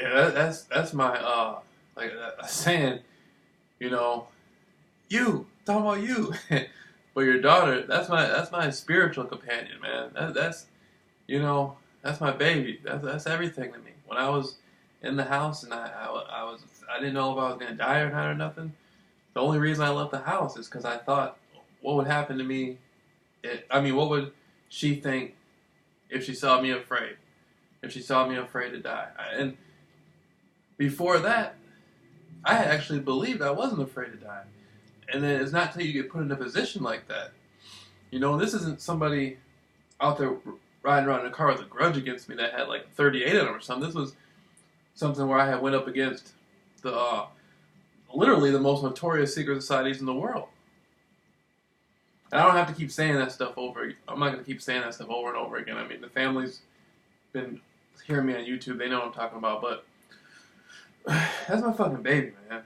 Yeah, that's my like saying, you know, you talking about you, but your daughter. That's my spiritual companion, man. That's you know that's my baby. That's everything to me. When I was in the house and I didn't know if I was gonna die or not or nothing. The only reason I left the house is because I thought, what would happen to me? What would she think if she saw me afraid? If she saw me afraid to die, and before that, I had actually believed I wasn't afraid to die. And then it's not until you get put in a position like that. This isn't somebody out there riding around in a car with a grudge against me that had like 38 in them or something. This was something where I had went up against the literally the most notorious secret societies in the world. And I don't have to keep saying that stuff over. I'm not going to keep saying that stuff over and over again. I mean, the family's been hearing me on YouTube. They know what I'm talking about. But that's my fucking baby, man.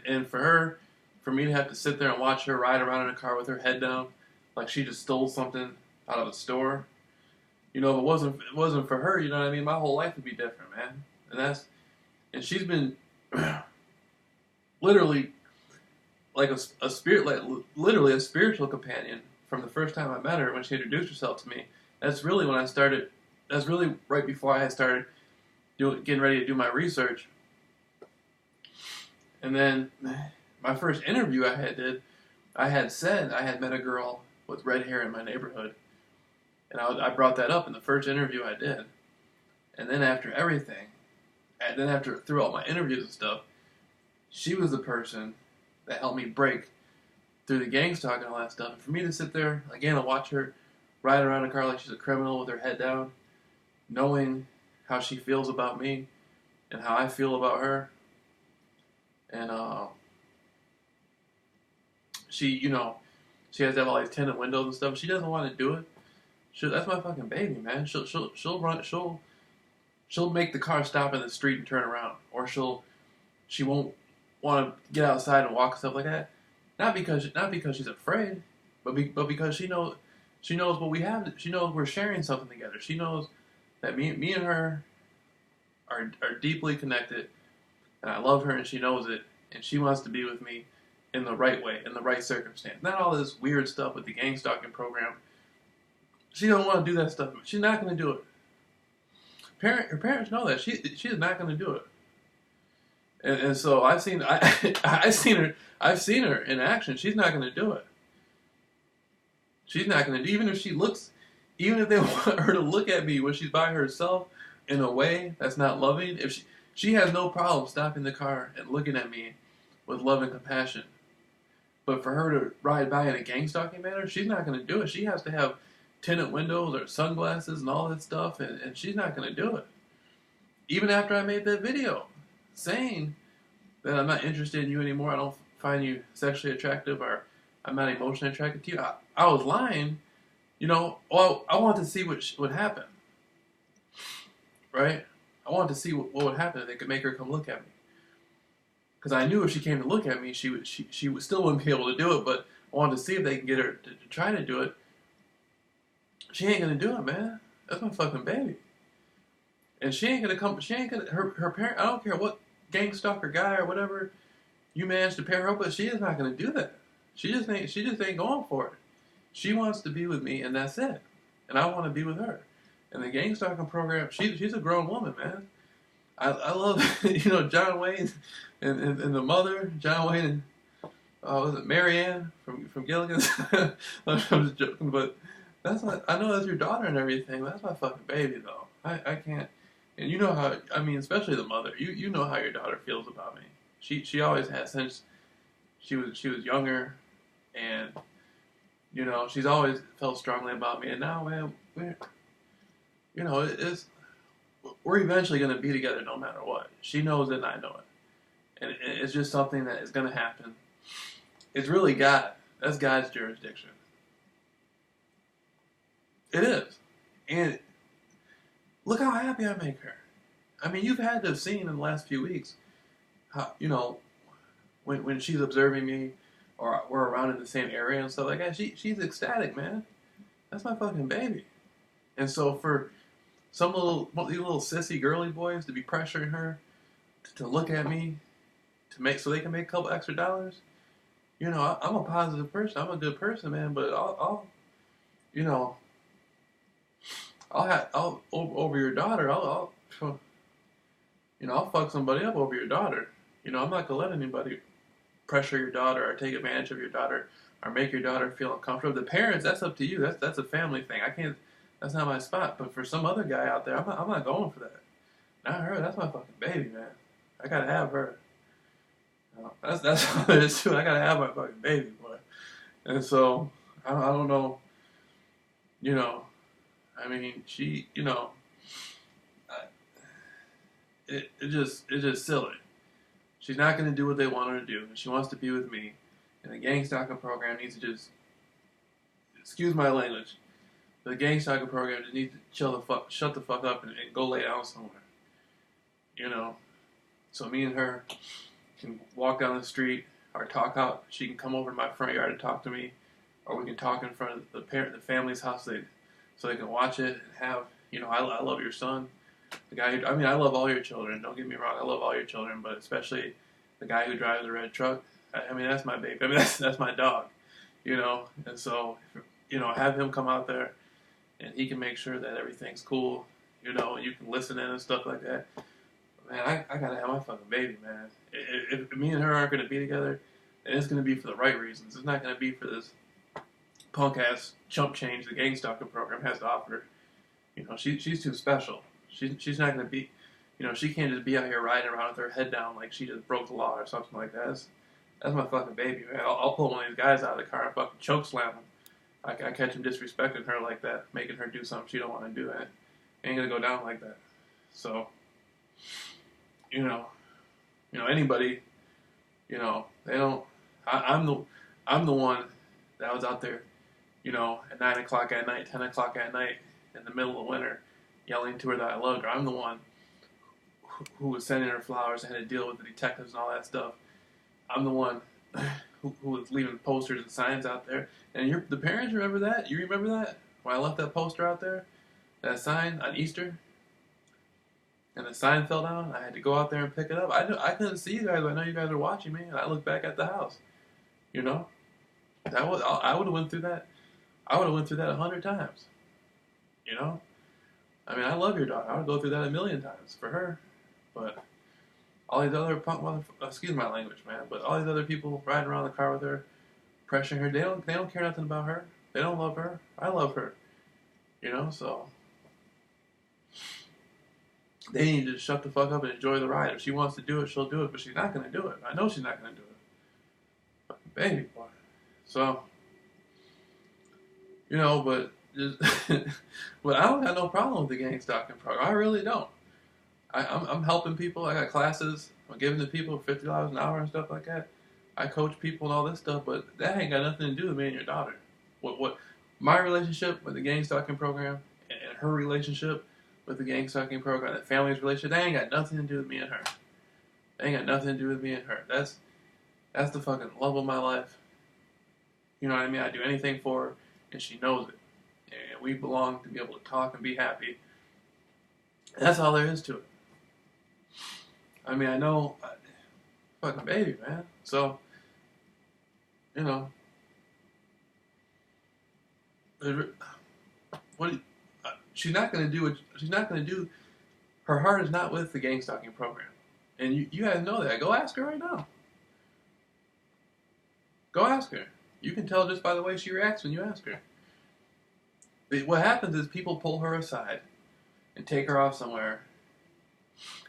And for me to have to sit there and watch her ride around in a car with her head down, like she just stole something out of a store. If it wasn't for her, you know what I mean? My whole life would be different, man. And she's been literally like a spirit, like literally a spiritual companion from the first time I met her when she introduced herself to me. That's really when I started. That's really right before I had started getting ready to do my research. And then my first interview I had said I had met a girl with red hair in my neighborhood. And I brought that up in the first interview I did. And then after everything, and then after throughout my interviews and stuff, she was the person that helped me break through the gang stalk and all that stuff. And for me to sit there, again, and watch her ride around in a car like she's a criminal with her head down, knowing how she feels about me and how I feel about her. And she has to have all these tinted windows and stuff. She doesn't want to do it. That's my fucking baby, man. She'll make the car stop in the street and turn around, or she won't want to get outside and walk and stuff like that. Not because she's afraid, but because she knows what we have. She knows we're sharing something together. She knows that me and her are deeply connected, and I love her, and she knows it, and she wants to be with me in the right way, in the right circumstance. Not all this weird stuff with the gang stalking program. She don't want to do that stuff. She's not going to do it. Her parents know that she is not going to do it. And so I've seen her in action. She's not going to do it. She's not going to do, even if they want her to look at me when she's by herself in a way that's not loving. If she has no problem stopping the car and looking at me with love and compassion. But for her to ride by in a gang stalking manner, she's not going to do it. She has to have tinted windows or sunglasses and all that stuff, and she's not going to do it. Even after I made that video saying that I'm not interested in you anymore, I don't find you sexually attractive, or I'm not emotionally attracted to you, I was lying. Well, I wanted to see what would happen. Right? I wanted to see what would happen if they could make her come look at me. Because I knew if she came to look at me, she would still wouldn't be able to do it, but I wanted to see if they can get her to try to do it. She ain't going to do it, man. That's my fucking baby. And she ain't going to come, her parent, I don't care what gang stalker guy or whatever you managed to pair her up with, she is not going to do that. She just ain't going for it. She wants to be with me, and that's it. And I want to be with her. And the gang stalking program, she's a grown woman, man. I love, John Wayne and the mother, John Wayne and, was it Marianne from Gilligan's? I'm just joking, but I know that's your daughter and everything, but that's my fucking baby, though. I can't, and you know how, especially the mother, you know how your daughter feels about me. She always has since she was younger, and, she's always felt strongly about me, and now, man, we're eventually going to be together no matter what. She knows it and I know it. And it's just something that is going to happen. It's really God. That's God's jurisdiction. It is. And look how happy I make her. You've had to have seen in the last few weeks how, when she's observing me or we're around in the same area and stuff like that, she's ecstatic, man. That's my fucking baby. And so for these little sissy girly boys to be pressuring her to look at me to make so they can make a couple extra dollars. You know, I'm a positive person. I'm a good person, man. But you know, I'll over your daughter. I'll fuck somebody up over your daughter. You know, I'm not gonna let anybody pressure your daughter or take advantage of your daughter or make your daughter feel uncomfortable. The parents, that's up to you. That's a family thing. I can't. That's not my spot. But for some other guy out there, I'm not going for that. Not her. That's my fucking baby, man. I gotta have her. That's all it is too. I gotta have my fucking baby, boy. And so I don't know. You know, I mean, she. You know, it's just silly. She's not going to do what they want her to do. She wants to be with me. And the gang stalking program needs to just, excuse my language, the gang stalking program just needs to shut the fuck up and go lay down somewhere. You know? So me and her can walk down the street or talk out. She can come over to my front yard and talk to me. Or we can talk in front of the family's house so they can watch it and have, you know, I love your son. The guy I mean, I love all your children. Don't get me wrong. I love all your children, but especially the guy who drives the red truck. I mean, that's my baby. I mean, that's my dog, you know. And so, you know, have him come out there, and he can make sure that everything's cool. You know, you can listen in and stuff like that. Man, I gotta have my fucking baby, man. If me and her aren't gonna be together, then it's gonna be for the right reasons. It's not gonna be for this punk ass chump change the gang stalking program has to offer. You know, she's too special. She's not going to be, you know, she can't just be out here riding around with her head down like she just broke the law or something like that. That's my fucking baby, man. I'll pull one of these guys out of the car and fucking choke slam him. I catch him disrespecting her like that, making her do something she don't want to do. It ain't going to go down like that. So, you know, anybody, you know, they don't, I'm the one that was out there, you know, at 9 o'clock at night, 10 o'clock at night in the middle of winter, yelling to her that I loved her. I'm the one who was sending her flowers and had to deal with the detectives and all that stuff. I'm the one who was leaving posters and signs out there. And the parents remember that? You remember that? When I left that poster out there? That sign on Easter? And the sign fell down? I had to go out there and pick it up. I couldn't see you guys, but I know you guys are watching me. And I looked back at the house. You know? I would have went through that. I would have went through that 100 times. You know? I mean, I love your daughter. I would go through that 1,000,000 times for her. But all these other excuse my language, man, but all these other people riding around the car with her, pressuring her, they don't care nothing about her. They don't love her. I love her. You know, so they need to shut the fuck up and enjoy the ride. If she wants to do it, she'll do it, but she's not going to do it. I know she's not going to do it. Fucking baby, boy. So, you know, but just, but I don't have no problem with the gang stalking program. I really don't. I'm helping people. I got classes. I'm giving to people $50 an hour and stuff like that. I coach people and all this stuff, but that ain't got nothing to do with me and your daughter. What my relationship with the gang stalking program and her relationship with the gang stalking program, that family's relationship, that ain't got nothing to do with me and her. That ain't got nothing to do with me and her. That's the fucking love of my life. You know what I mean? I do anything for her, and she knows it. And we belong to be able to talk and be happy. And that's all there is to it. I mean, I know, fucking baby, man. So, you know, she's not going to do what she's not going to do. Her heart is not with the gang stalking program, and you guys know that. Go ask her right now. Go ask her. You can tell just by the way she reacts when you ask her. What happens is people pull her aside and take her off somewhere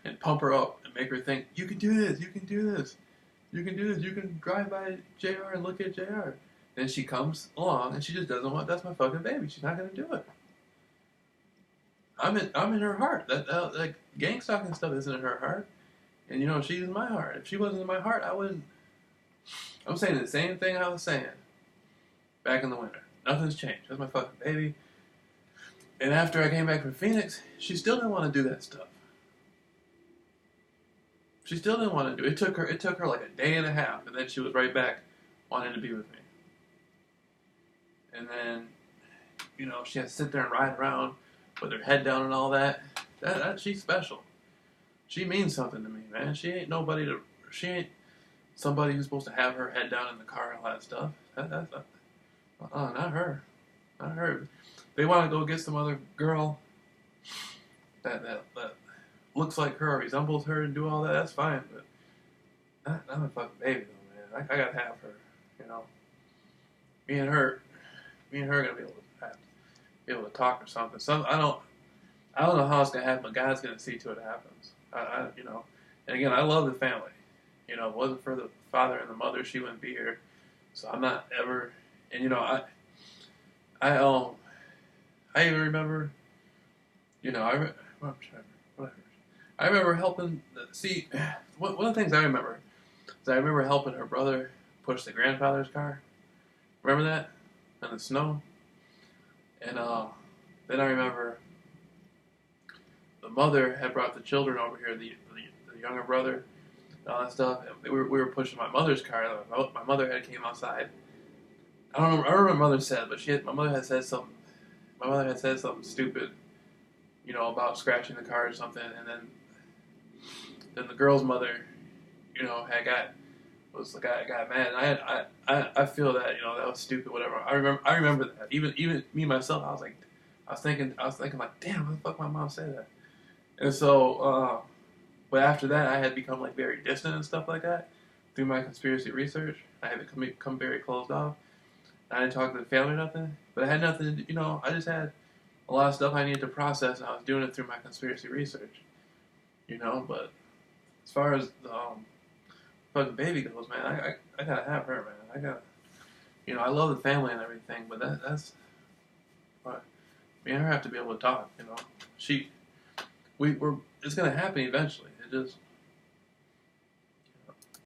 and pump her up and make her think, you can do this, you can do this, you can do this, you can drive by JR and look at JR. Then she comes along and she just doesn't want, that's my fucking baby, she's not going to do it. I'm in her heart. That gang stalking stuff isn't in her heart. And you know, she's in my heart. If she wasn't in my heart, I wouldn't. I'm saying the same thing I was saying back in the winter. Nothing's changed. That's my fucking baby. And after I came back from Phoenix, she still didn't want to do that stuff. She still didn't want to do it. It took her like a day and a half, and then she was right back wanting to be with me. And then, you know, she had to sit there and ride around with her head down and all that. That she's special. She means something to me, man. She ain't somebody who's supposed to have her head down in the car and all that stuff. That's not her. Not her. They want to go get some other girl that looks like her or resembles her and do all that. That's fine, but not a fucking baby though, man. I gotta have her. You know, me and her, are gonna be able to talk or something. I don't know how it's gonna happen, but God's gonna see to it happens. You know, and again, I love the family. You know, if it wasn't for the father and the mother, she wouldn't be here. So I'm not ever, and you know, I even remember, you know, I remember helping. See, one of the things I remember is I remember helping her brother push the grandfather's car. Remember that in the snow, and then I remember the mother had brought the children over here, the younger brother, and all that stuff. And we were pushing my mother's car. My mother had came outside. I don't remember what my mother said, but my mother had said something. My mother had said something stupid, you know, about scratching the car or something, and then the girl's mother, you know, got mad. And I feel that, you know, that was stupid. Whatever. I remember that. Even me myself, I was thinking like, damn, what the fuck my mom said that. And so, but after that, I had become like very distant and stuff like that through my conspiracy research. I had become very closed off. I didn't talk to the family or nothing, but I had nothing. You know, I just had a lot of stuff I needed to process, and I was doing it through my conspiracy research. You know, but as far as the fucking baby goes, man, I gotta have her, man. I gotta, you know, I love the family and everything, but that's, but me and her have to be able to talk. You know, we're it's gonna happen eventually. It just